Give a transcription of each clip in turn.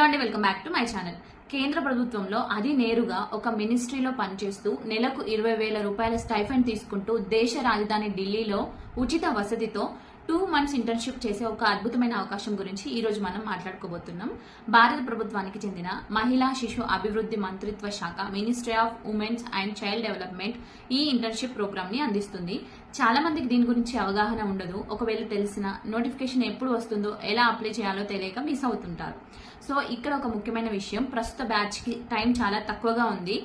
అండి, welcome back to my channel. కేంద్ర ప్రభుత్వంలో అది నేరుగా ఒక మినిస్ట్రీలో పనిచేస్తూ నెలకు 20,000 రూపాయల స్టైఫండ్ తీసుకుంటూ దేశ రాజధాని ఢిల్లీలో ఉచిత వసతితో 2 months ఇంటర్న్షిప్ చేసే ఒక అద్భుతమైన అవకాశం గురించి ఈ రోజు మనం మాట్లాడుకోబోతున్నాం. భారత ప్రభుత్వానికి చెందిన మహిళా శిశు అభివృద్ధి మంత్రిత్వ శాఖ ministry of women's and child development ఈ ఇంటర్న్షిప్ ప్రోగ్రామ్ ని అందిస్తుంది. చాలా మందికి దీని గురించి అవగాహన ఉండదు. ఒకవేళ తెలిసిన నోటిఫికేషన్ ఎప్పుడు వస్తుందో, ఎలా అప్లై చేయాలో తెలియక మిస్ అవుతుంటారు. సో ఇక్కడ ఒక ముఖ్యమైన విషయం, ప్రస్తుత బ్యాచ్ కి టైం చాలా తక్కువగా ఉంది.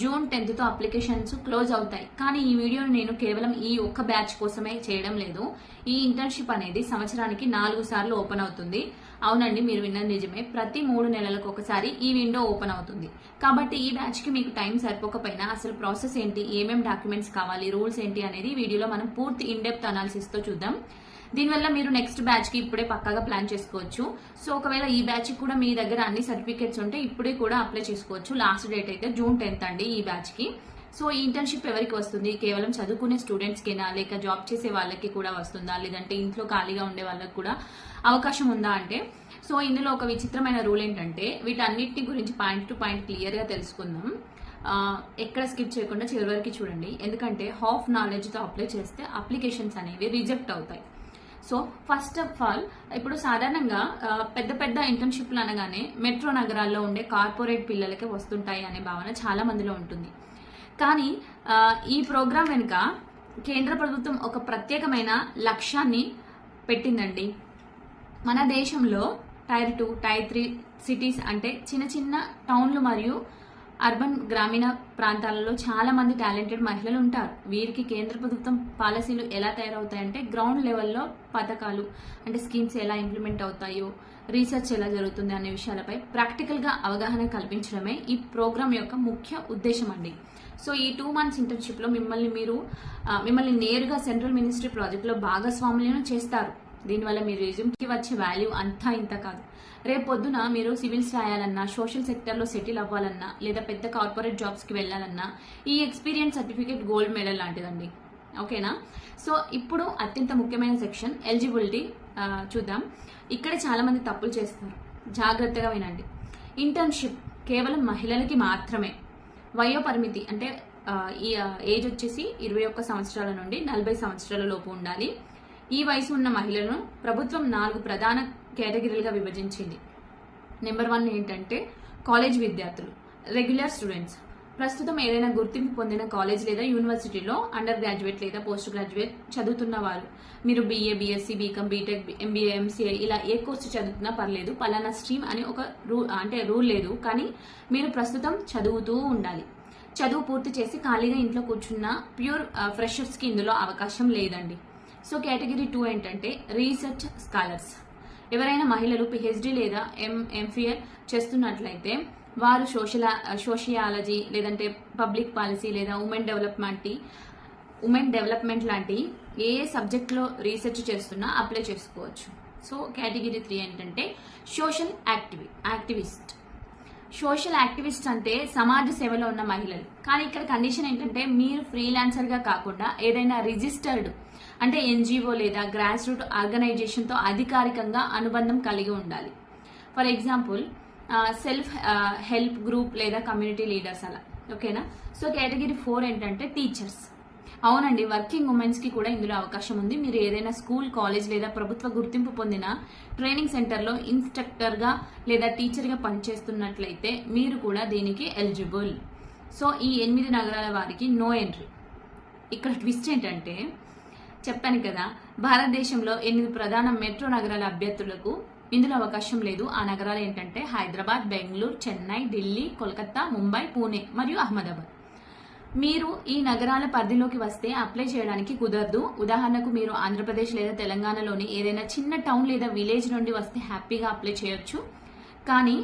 జూన్ 10th తో అప్లికేషన్స్ క్లోజ్ అవుతాయి. కానీ ఈ వీడియోని నేను కేవలం ఈ ఒక్క బ్యాచ్ కోసమే చేయడం లేదు. ఈ ఇంటర్న్షిప్ అనేది సంవత్సరానికి 4 సార్లు ఓపెన్ అవుతుంది. అవునండి, మీరు విన్నది నిజమే. ప్రతి 3 నెలలకు ఒకసారి ఈ విండో ఓపెన్ అవుతుంది. కాబట్టి ఈ బ్యాచ్ కి మీకు టైం సరిపోకపోయినా అసలు ప్రాసెస్ ఏంటి, ఏమేం డాక్యుమెంట్స్ కావాలి, రూల్స్ ఏంటి అనేది ఈ వీడియోలో మనం పూర్తి ఇన్ డెప్త్ అనాలిసిస్ తో చూద్దాం. దీనివల్ల మీరు నెక్స్ట్ బ్యాచ్ కి ఇప్పుడే పక్కాగా ప్లాన్ చేసుకోవచ్చు. సో ఒకవేళ ఈ బ్యాచ్ కూడా మీ దగ్గర అన్ని సర్టిఫికేట్స్ ఉంటే ఇప్పుడే కూడా అప్లై చేసుకోవచ్చు. లాస్ట్ డేట్ అయితే June 10th అండి ఈ బ్యాచ్ కి. సో ఈ ఇంటర్న్షిప్ ఎవరికి వస్తుంది? కేవలం చదువుకునే స్టూడెంట్స్ కేనా, లేక జాబ్ చేసే వాళ్ళకి కూడా వస్తుందా, లేదంటే ఇంట్లో ఖాళీగా ఉండే వాళ్ళకి కూడా అవకాశం ఉందా అంటే, సో ఇందులో ఒక విచిత్రమైన రూల్ ఏంటంటే, వీటన్నిటి గురించి పాయింట్ టు పాయింట్ క్లియర్ గా తెలుసుకుందాం. ఎక్కడ స్కిప్ చేయకుండా చివరి వరకు చూడండి. ఎందుకంటే హాఫ్ నాలెడ్జ్ తో అప్లై చేస్తే అప్లికేషన్స్ అనేవి రిజెక్ట్ అవుతాయి. సో ఫస్ట్ ఆఫ్ ఆల్, ఇప్పుడు సాధారణంగా పెద్ద పెద్ద ఇంటర్న్షిప్లు అనగానే మెట్రో నగరాల్లో ఉండే కార్పొరేట్ పిల్లలకే వస్తుంటాయి అనే భావన చాలా మందిలో ఉంటుంది. కానీ ఈ ప్రోగ్రాం వెనుక కేంద్ర ప్రభుత్వం ఒక ప్రత్యేకమైన లక్ష్యాన్ని పెట్టిందండి. మన దేశంలో టైర్ 2, టైర్ 3 సిటీస్ అంటే చిన్న చిన్న టౌన్లు మరియు అర్బన్ గ్రామీణ ప్రాంతాలలో చాలా మంది టాలెంటెడ్ మహిళలు ఉంటారు. వీరికి కేంద్ర ప్రభుత్వం పాలసీలు ఎలా తయారవుతాయంటే, గ్రౌండ్ లెవెల్లో పథకాలు అంటే స్కీమ్స్ ఎలా ఇంప్లిమెంట్ అవుతాయో, రీసెర్చ్ ఎలా జరుగుతుంది అనే విషయాలపై ప్రాక్టికల్ గా అవగాహన కల్పించడమే ఈ ప్రోగ్రామ్ యొక్క ముఖ్య ఉద్దేశం అండి. సో ఈ 2 months ఇంటర్న్షిప్ లో మిమ్మల్ని నేరుగా సెంట్రల్ మినిస్ట్రీ ప్రాజెక్ట్ లో భాగస్వాములను చేస్తారు. దీనివల్ల మీ రెజ్యూమ్ కి వచ్చే వాల్యూ అంతా ఇంత కాదు. రేపు పొద్దున మీరు సివిల్స్ రాయాలన్నా, సోషల్ సెక్టర్ లో సెటిల్ అవ్వాలన్నా, లేదా పెద్ద కార్పొరేట్ జాబ్స్ కి వెళ్లాలన్నా ఈ ఎక్స్పీరియన్స్ సర్టిఫికేట్ గోల్డ్ మెడల్ లాంటిదండి. ఓకేనా? సో ఇప్పుడు అత్యంత ముఖ్యమైన సెక్షన్ ఎలిజిబిలిటీ చూద్దాం. ఇక్కడ చాలా మంది తప్పులు చేస్తారు. జాగ్రత్తగా వినండి. ఇంటర్న్షిప్ కేవలం మహిళలకి మాత్రమే. వయో పరిమితి అంటే ఈ ఏజ్ వచ్చేసి 21 సంవత్సరాల నుండి 40 సంవత్సరాల లోపు ఉండాలి. ఈ వయసు ఉన్న మహిళలను ప్రభుత్వం 4 ప్రధాన కేటగిరీలుగా విభజించింది. నెంబర్ 1 ఏంటంటే కాలేజ్ విద్యార్థులు, రెగ్యులర్ స్టూడెంట్స్. ప్రస్తుతం ఏదైనా గుర్తింపు పొందిన కాలేజ్ లేదా యూనివర్సిటీలో అండర్ గ్రాడ్యుయేట్ లేదా పోస్ట్ గ్రాడ్యుయేట్ చదువుతున్న వారు. మీరు BA, BSc, BCom, BTech, MBA, MCA ఇలా ఏ కోర్సు చదువుతున్నా పర్లేదు. పలానా స్ట్రీమ్ అని ఒక రూల్ లేదు. కానీ మీరు ప్రస్తుతం చదువుతూ ఉండాలి. చదువు పూర్తి చేసి ఖాళీగా ఇంట్లో కూర్చున్న ప్యూర్ ఫ్రెషర్స్ కి ఇందులో అవకాశం లేదండి. సో కేటగిరీ 2 ఏంటంటే రీసెర్చ్ స్కాలర్స్. ఎవరైనా మహిళలు PhD లేదా MPhil చేస్తున్నట్లయితే వారు సోషియాలజీ లేదంటే పబ్లిక్ పాలసీ లేదా ఉమెన్ డెవలప్మెంట్ లాంటి ఏ సబ్జెక్ట్ లో రీసెర్చ్ చేస్తున్నా అప్లై చేసుకోవచ్చు. సో కేటగిరీ 3 ఏంటంటే సోషల్ యాక్టివిస్ట్. సోషల్ యాక్టివిస్ట్ అంటే సమాజ సేవలో ఉన్న మహిళలు. కానీ ఇక్కడ కండిషన్ ఏంటంటే, మీరు ఫ్రీలాన్సర్ గా కాకుండా ఏదైనా రిజిస్టర్డ్ అంటే NGO లేదా గ్రాస్ రూట్ ఆర్గనైజేషన్ తో అధికారికంగా అనుబంధం కలిగి ఉండాలి. For example self help group లేదా కమ్యూనిటీ లీడర్స్ అలా. ఓకేనా? సో కేటగిరీ 4 ఏంటంటే టీచర్స్. అవునండి, వర్కింగ్ ఉమెన్స్ కి కూడా ఇందులో అవకాశం ఉంది. మీరు ఏదైనా స్కూల్, కాలేజ్ లేదా ప్రభుత్వ గుర్తింపు పొందిన ట్రైనింగ్ సెంటర్ లో ఇన్స్ట్రక్టర్ గా లేదా టీచర్ గా పనిచేస్తున్నట్లయితే మీరు కూడా దీనికి ఎలిజిబుల్. సో ఈ 8 నగరాల వారికి నో ఎంట్రీ. ఇక్కడ ట్విస్ట్ ఏంటంటే, చెప్పాను కదా, భారతదేశంలో 8 ప్రధాన మెట్రో నగరాల అభ్యర్థులకు ఇందులో అవకాశం లేదు. ఆ నగరాలు ఏంటంటే హైదరాబాద్, బెంగళూరు, చెన్నై, ఢిల్లీ, కోల్కతా, ముంబై, పూణే మరియు అహ్మదాబాద్. మీరు ఈ నగరాల పరిధిలోకి వస్తే అప్లై చేయడానికి కుదరదు. ఉదాహరణకు మీరు ఆంధ్రప్రదేశ్ లేదా తెలంగాణలోని ఏదైనా చిన్న టౌన్ లేదా విలేజ్ నుండి వస్తే హ్యాపీగా అప్లై చేయొచ్చు. కానీ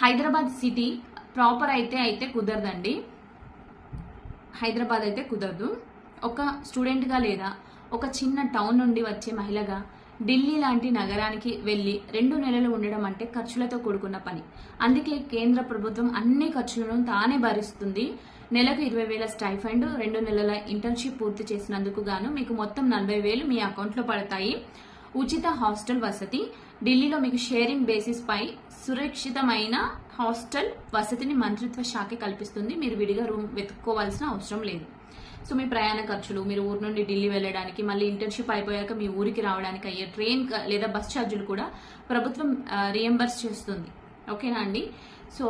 హైదరాబాద్ సిటీ ప్రాపర్ అయితే కుదరదండి. హైదరాబాద్ అయితే కుదరదు. ఒక స్టూడెంట్ గా లేదా ఒక చిన్న టౌన్ నుండి వచ్చే మహిళగా ఢిల్లీ లాంటి నగరానికి వెళ్లి 2 నెలలు ఉండడం అంటే ఖర్చులతో కూడుకున్న పని. అందుకే కేంద్ర ప్రభుత్వం అన్ని ఖర్చులను తానే భరిస్తుంది. నెలకు 20,000 స్టైఫండ్, 2 నెలల ఇంటర్న్షిప్ పూర్తి చేసినందుకు గాను మీకు మొత్తం 40,000 మీ అకౌంట్ లో పడతాయి. ఉచిత హాస్టల్ వసతి, ఢిల్లీలో మీకు షేరింగ్ బేసిస్ పై సురక్షితమైన హాస్టల్ వసతిని మంత్రిత్వ శాఖ కల్పిస్తుంది. మీరు విడిగా రూమ్ వెతుక్కోవాల్సిన అవసరం లేదు. సో మీ ప్రయాణ ఖర్చులు, మీరు ఊరు నుండి ఢిల్లీ వెళ్ళడానికి, మళ్ళీ ఇంటర్న్షిప్ అయిపోయాక మీ ఊరికి రావడానికి అయ్యే ట్రైన్ లేదా బస్ ఛార్జీలు కూడా ప్రభుత్వం రియంబర్స్ చేస్తుంది. ఓకేనా అండి? సో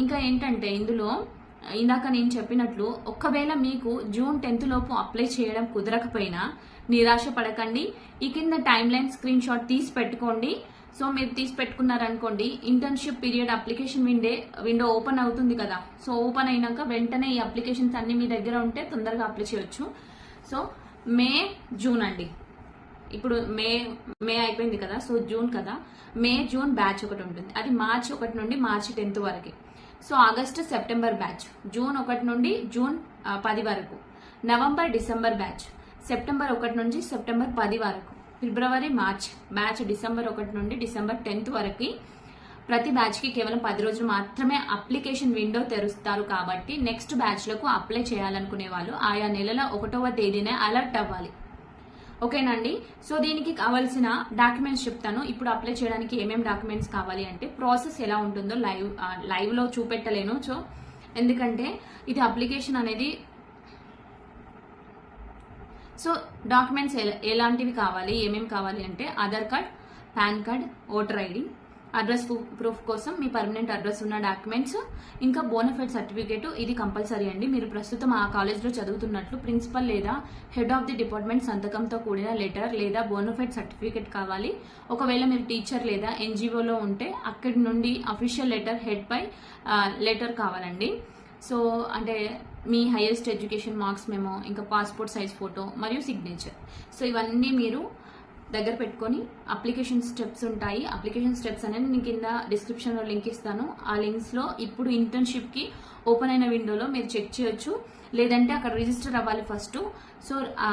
ఇంకా ఏంటంటే ఇందులో ఇందాక నేను చెప్పినట్లు ఒకవేళ మీకు జూన్ 10 లోపు అప్లై చేయడం కుదరకపోయినా నిరాశ పడకండి. ఈ కింద టైమ్ లైన్ స్క్రీన్ షాట్ తీసి పెట్టుకోండి. సో మీరు తీసి పెట్టుకున్నారనుకోండి, internship period application window open అవుతుంది కదా. సో ఓపెన్ అయినాక వెంటనే ఈ అప్లికేషన్స్ అన్ని మీ దగ్గర ఉంటే తొందరగా అప్లై చేయొచ్చు. సో మే జూన్ అండి, ఇప్పుడు మే అయిపోయింది కదా, సో జూన్ కదా, మే జూన్ బ్యాచ్ ఒకటి ఉంటుంది. అది మార్చి 1 నుండి మార్చి 10 వరకు. So August September batch, June 1 నుండి జూన్ 10 వరకు. నవంబర్ డిసెంబర్ బ్యాచ్, సెప్టెంబర్ 1 నుంచి సెప్టెంబర్ 10 వరకు. ఫిబ్రవరి మార్చ్ బ్యాచ్, డిసెంబర్ 1 నుండి డిసెంబర్ 10 వరకు. ప్రతి బ్యాచ్ కి కేవలం 10 రోజులు మాత్రమే అప్లికేషన్ విండో తెరుస్తారు. కాబట్టి నెక్స్ట్ బ్యాచ్ లకు అప్లై చేయాలనుకునే వాళ్ళు ఆయా నెలల 1వ తేదీనే అలర్ట్ అవ్వాలి. ఓకేనండి? సో దీనికి కావాల్సిన డాక్యుమెంట్స్ చెప్తాను. ఇప్పుడు అప్లై చేయడానికి ఏమేమి డాక్యుమెంట్స్ కావాలి అంటే, ప్రాసెస్ ఎలా ఉంటుందో లైవ్ లో చూపెట్టలేను. సో ఎందుకంటే ఇది అప్లికేషన్ అనేది. సో డాక్యుమెంట్స్ ఎలాంటివి కావాలి, ఏమేమి కావాలి అంటే, Aadhaar card, pan card, voter ID, address proof కోసం మీ పర్మనెంట్ అడ్రస్ ఉన్న డాక్యుమెంట్స్, ఇంకా బోనఫైడ్ సర్టిఫికేట్. ఇది కంపల్సరీ అండి. మీరు ప్రస్తుతం ఆ కాలేజ్లో చదువుతున్నట్లు ప్రిన్సిపల్ లేదా హెడ్ ఆఫ్ ది డిపార్ట్మెంట్ సంతకంతో కూడిన లెటర్ లేదా బోనఫైడ్ సర్టిఫికేట్ కావాలి. ఒకవేళ మీరు టీచర్ లేదా ఎన్జిఓలో ఉంటే అక్కడి నుండి అఫీషియల్ లెటర్, హెడ్ పై లెటర్ కావాలండి. సో అంటే మీ హైయెస్ట్ ఎడ్యుకేషన్ మార్క్స్ మెమో, ఇంకా పాస్పోర్ట్ సైజ్ ఫోటో మరియు సిగ్నేచర్. సో ఇవన్నీ మీరు దగ్గర పెట్టుకొని అప్లికేషన్ స్టెప్స్ ఉంటాయి. అప్లికేషన్ స్టెప్స్ అనేది నేను కింద డిస్క్రిప్షన్లో లింక్ ఇస్తాను. ఆ లింక్స్లో ఇప్పుడు ఇంటర్న్షిప్కి ఓపెన్ అయిన విండోలో మీరు చెక్ చేయొచ్చు. లేదంటే అక్కడ రిజిస్టర్ అవ్వాలి ఫస్ట్. సో ఆ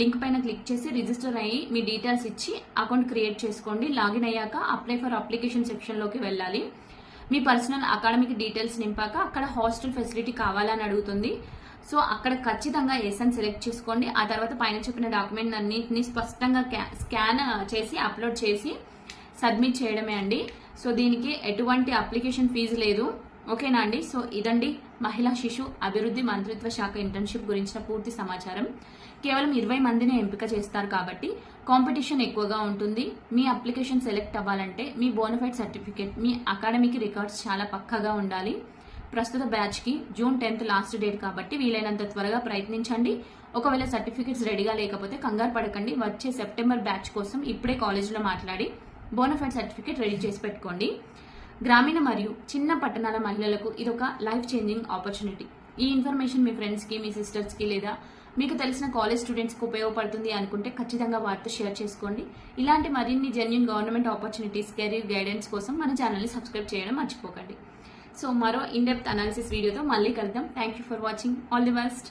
లింక్ పైన క్లిక్ చేసి రిజిస్టర్ అయ్యి మీ డీటెయిల్స్ ఇచ్చి అకౌంట్ క్రియేట్ చేసుకోండి. లాగిన్ అయ్యాక అప్లై ఫర్ అప్లికేషన్ సెక్షన్లోకి వెళ్ళాలి. మీ పర్సనల్ అకాడమిక్ డీటెయిల్స్ నింపాక అక్కడ హాస్టల్ ఫెసిలిటీ కావాలని అడుగుతుంది. సో అక్కడ ఖచ్చితంగా ఎస్ అని సెలెక్ట్ చేసుకోండి. ఆ తర్వాత పైన చెప్పిన డాక్యుమెంట్ అన్నింటినీ స్పష్టంగా స్కాన్ చేసి అప్లోడ్ చేసి సబ్మిట్ చేయడమే అండి. సో దీనికి ఎటువంటి అప్లికేషన్ ఫీజు లేదు. ఓకేనా అండి? సో ఇదండి మహిళా శిశు అభివృద్ధి మంత్రిత్వ శాఖ ఇంటర్న్షిప్ గురించిన పూర్తి సమాచారం. కేవలం 20 మందిని ఎంపిక చేస్తారు కాబట్టి కాంపిటీషన్ ఎక్కువగా ఉంటుంది. మీ అప్లికేషన్ సెలెక్ట్ అవ్వాలంటే మీ బోనఫైడ్ సర్టిఫికేట్, మీ అకాడమిక్ రికార్డ్స్ చాలా పక్కాగా ఉండాలి. ప్రస్తుత బ్యాచ్ కి జూన్ 10 లాస్ట్ డేట్ కాబట్టి వీలైనంత త్వరగా ప్రయత్నించండి. ఒకవేళ సర్టిఫికేట్స్ రెడీగా లేకపోతే కంగారు పడకండి. వచ్చే సెప్టెంబర్ బ్యాచ్ కోసం ఇప్పుడే కాలేజీలో మాట్లాడి బోనఫైడ్ సర్టిఫికేట్ రెడీ చేసి పెట్టుకోండి. గ్రామీణ మరియు చిన్న పట్టణాల మహిళలకు ఇదొక లైఫ్ చేంజింగ్ ఆపర్చునిటీ. ఈ ఇన్ఫర్మేషన్ మీ ఫ్రెండ్స్కి, మీ సిస్టర్స్కి లేదా మీకు తెలిసిన కాలేజ్ స్టూడెంట్స్కి ఉపయోగపడుతుంది అనుకుంటే ఖచ్చితంగా వారితో షేర్ చేసుకోండి. ఇలాంటి మరిన్ని genuine government opportunities, career guidance కోసం మన ఛానల్ని సబ్స్క్రైబ్ చేయడం మర్చిపోకండి. సో మరో ఇన్ డెప్త్ అనాలిసిస్ వీడియోతో మళ్ళీ కలుద్దాం. Thank you for watching. All the best.